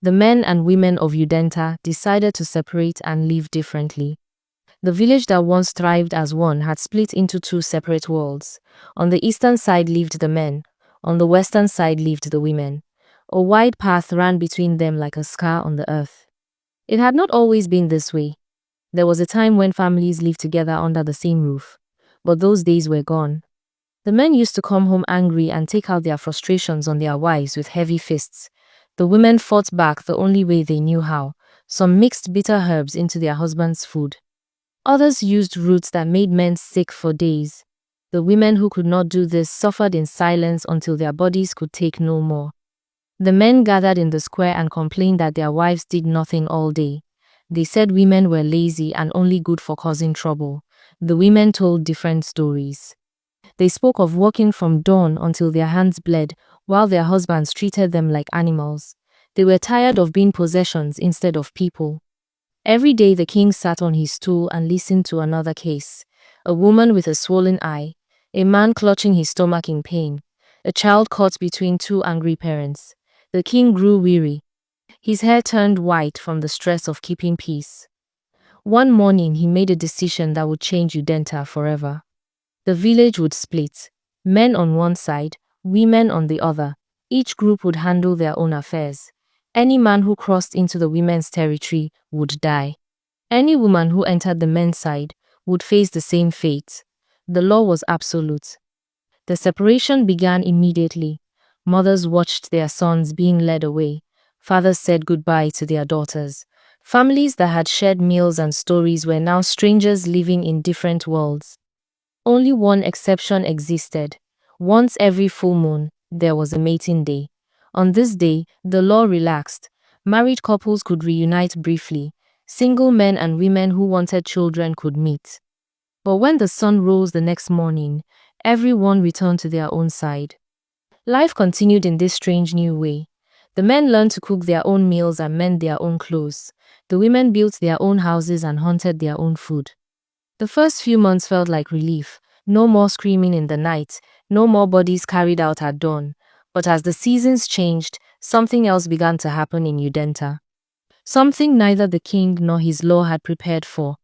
The men and women of Udenta decided to separate and live differently. The village that once thrived as one had split into two separate worlds. On the eastern side lived the men, on the western side lived the women. A wide path ran between them like a scar on the earth. It had not always been this way. There was a time when families lived together under the same roof, but those days were gone. The men used to come home angry and take out their frustrations on their wives with heavy fists. The women fought back the only way they knew how. Some mixed bitter herbs into their husbands' food. Others used roots that made men sick for days. The women who could not do this suffered in silence until their bodies could take no more. The men gathered in the square and complained that their wives did nothing all day. They said women were lazy and only good for causing trouble. The women told different stories. They spoke of working from dawn until their hands bled, while their husbands treated them like animals. They were tired of being possessions instead of people. Every day the king sat on his stool and listened to another case. A woman with a swollen eye, a man clutching his stomach in pain, a child caught between two angry parents. The king grew weary. His hair turned white from the stress of keeping peace. One morning he made a decision that would change Udenta forever. The village would split. Men on one side, women on the other. Each group would handle their own affairs. Any man who crossed into the women's territory would die. Any woman who entered the men's side would face the same fate. The law was absolute. The separation began immediately. Mothers watched their sons being led away. Fathers said goodbye to their daughters. Families that had shared meals and stories were now strangers living in different worlds. Only one exception existed. Once every full moon, there was a mating day. On this day, the law relaxed. Married couples could reunite briefly. Single men and women who wanted children could meet. But when the sun rose the next morning, everyone returned to their own side. Life continued in this strange new way. The men learned to cook their own meals and mend their own clothes. The women built their own houses and hunted their own food. The first few months felt like relief. No more screaming in the night, no more bodies carried out at dawn. But as the seasons changed, something else began to happen in Udenta. Something neither the king nor his law had prepared for.